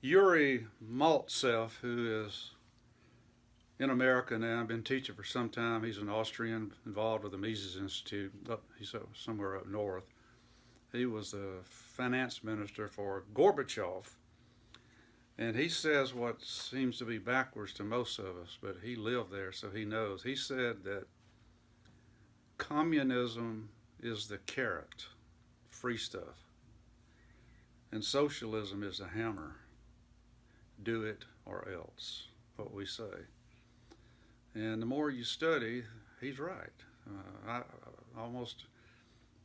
Yuri Maltsev, who is in America now, been teaching for some time. He's an Austrian involved with the Mises Institute. He's somewhere up north. He was the finance minister for Gorbachev. And he says what seems to be backwards to most of us, but he lived there, so he knows. He said that communism is the carrot, free stuff, and socialism is the hammer, do it or else, what we say. And the more you study, he's right.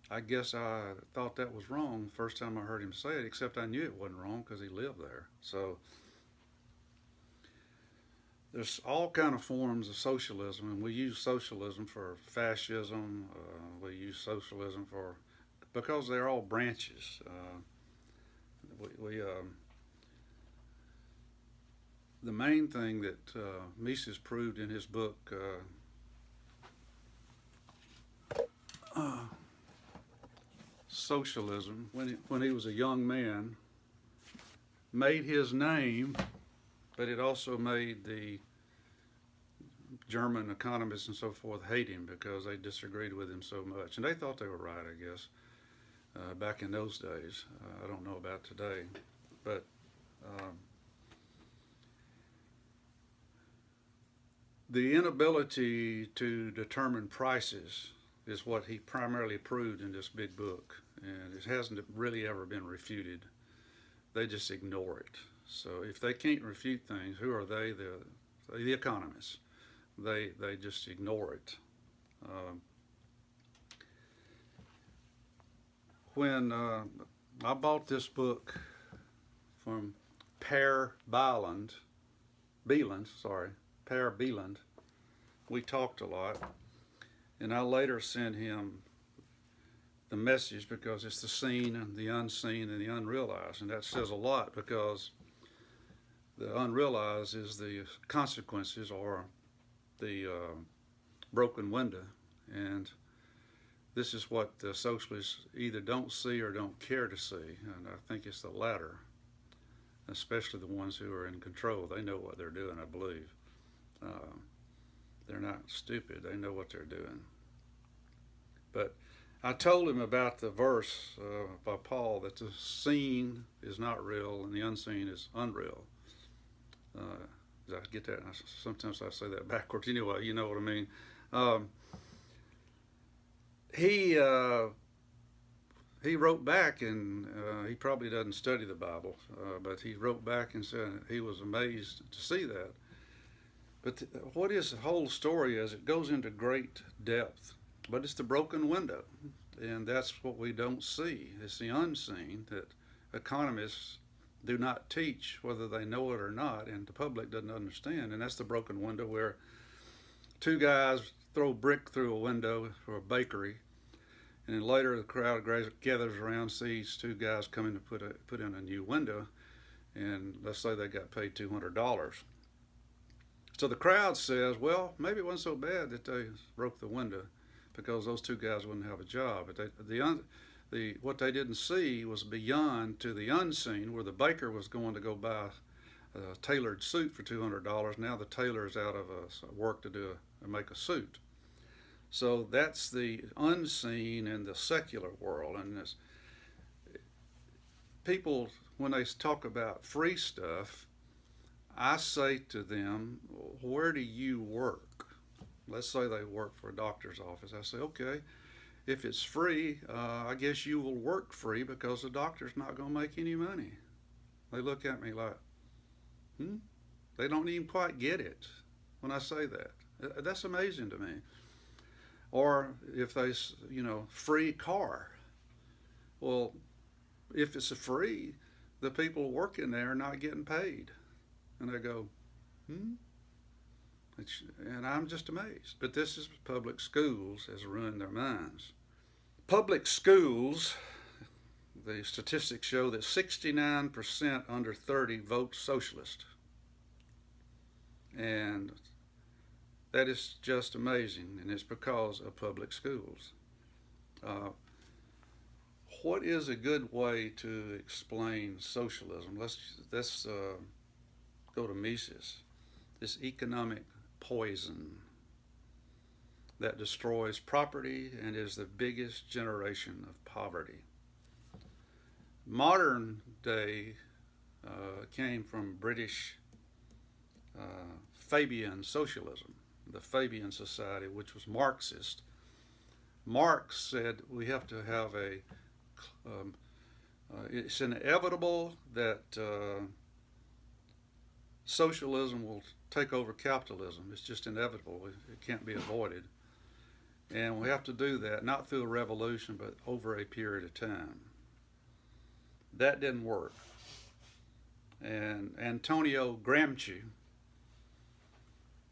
I guess I thought that was wrong the first time I heard him say it, except I knew it wasn't wrong because he lived there. So there's all kind of forms of socialism, and we use socialism for fascism. We use socialism because they're all branches. The main thing that Mises proved in his book, Socialism, when he was a young man, made his name, but it also made the German economists and so forth hate him because they disagreed with him so much. And they thought they were right, I guess, back in those days. I don't know about today. But the inability to determine prices is what he primarily proved in this big book. And it hasn't really ever been refuted. They just ignore it. So if they can't refute things, who are they? The economists. They just ignore it. When I bought this book from Per Bieland, we talked a lot, and I later sent him the message because it's the seen and the unseen and the unrealized, and that says a lot because the unrealized is the consequences or the broken window, and this is what the socialists either don't see or don't care to see, and I think it's the latter, especially the ones who are in control. They know what they're doing, I believe. They're not stupid. They know what they're doing. But I told him about the verse by Paul that the seen is not real and the unseen is unreal. Did I get that? Sometimes I say that backwards. Anyway, you know what I mean. He wrote back, and he probably doesn't study the Bible, but he wrote back and said he was amazed to see that. But what is the whole story is it goes into great depth, but it's the broken window, and that's what we don't see. It's the unseen that economists do not teach, whether they know it or not, and the public doesn't understand, and that's the broken window where two guys throw a brick through a window for a bakery, and then later the crowd gathers around, sees two guys coming to put in a new window, and let's say they got paid $200. So the crowd says, well, maybe it wasn't so bad that they broke the window because those two guys wouldn't have a job. But what they didn't see was beyond to the unseen, where the baker was going to go buy a tailored suit for $200. Now the tailor is out of work to make a suit. So that's the unseen in the secular world. And people, when they talk about free stuff, I say to them, where do you work? Let's say they work for a doctor's office. I say, okay, if it's free, I guess you will work free because the doctor's not going to make any money. They look at me like, They don't even quite get it when I say that. That's amazing to me. Or if they, free car. Well, if it's a free, the people working there are not getting paid. And I go, and I'm just amazed. But this is public schools has ruined their minds. Public schools, the statistics show that 69% under 30 vote socialist. And that is just amazing, and it's because of public schools. what is a good way to explain socialism? Let's go to Mises. This economic poison that destroys property and is the biggest generation of poverty. Modern day came from British Fabian socialism, the Fabian Society, which was Marxist. Marx said we have to have it's inevitable that socialism will take over capitalism. It's just inevitable. It can't be avoided. And we have to do that, not through a revolution, but over a period of time. That didn't work. And Antonio Gramsci,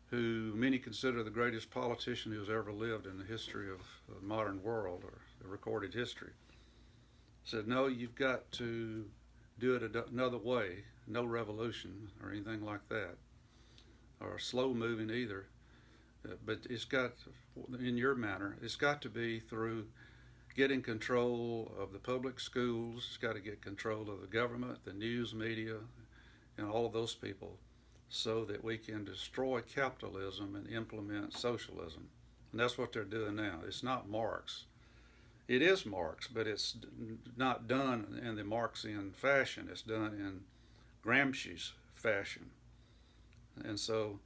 who many consider the greatest politician who's ever lived in the history of the modern world, or the recorded history, said, no, you've got to do it another way, no revolution or anything like that, or slow moving either. But it's got, in your manner, it's got to be through getting control of the public schools. It's got to get control of the government, the news media, and all of those people, so that we can destroy capitalism and implement socialism. And that's what they're doing now. It's not Marx. It is Marx, but it's not done in the Marxian fashion. It's done in Gramsci's fashion. And so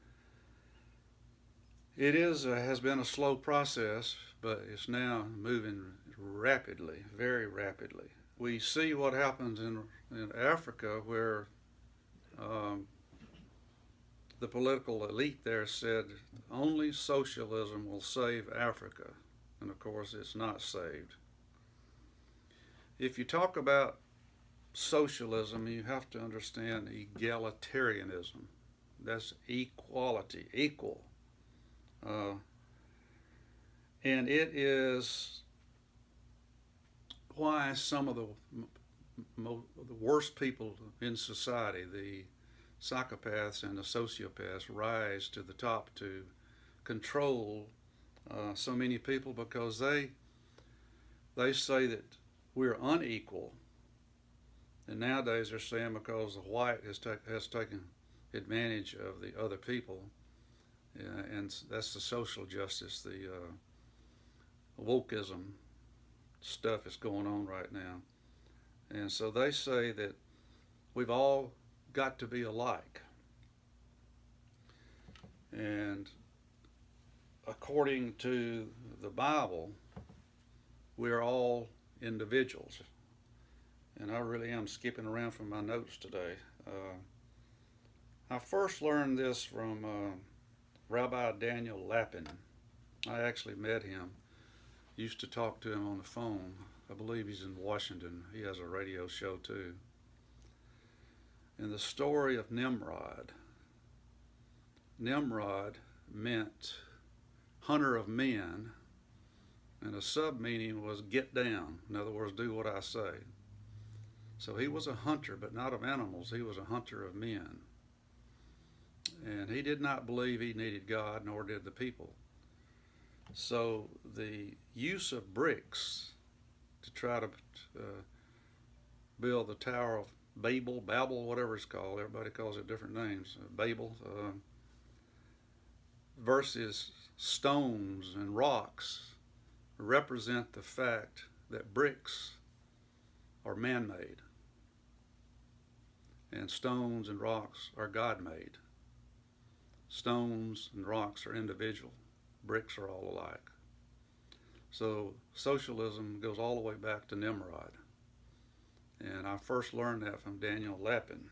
it has been a slow process, but it's now moving rapidly, very rapidly. We see what happens in Africa, where the political elite there said only socialism will save Africa. And of course, it's not saved. If you talk about socialism, you have to understand egalitarianism. That's equality, equal. And it is why some of the worst people in society, the psychopaths and the sociopaths, rise to the top to control so many people, because they say that we're unequal. And nowadays they're saying because the white has taken advantage of the other people, and that's the social justice, the wokeism stuff is going on right now. And so they say that we've all got to be alike. And according to the Bible, we're all individuals. And I really am skipping around from my notes today. I first learned this from Rabbi Daniel Lapin. I actually met him, used to talk to him on the phone. I believe he's in Washington. He has a radio show too. In the story of Nimrod, Nimrod meant hunter of men, and a sub-meaning was get down. In other words, do what I say. So he was a hunter, but not of animals. He was a hunter of men. And he did not believe he needed God, nor did the people. So the use of bricks to try to build the Tower of Babel, whatever it's called, everybody calls it different names, Babel, versus stones and rocks represent the fact that bricks are man-made and stones and rocks are God-made. Stones and rocks are individual. Bricks are all alike. So socialism goes all the way back to Nimrod. And I first learned that from Daniel Lapin.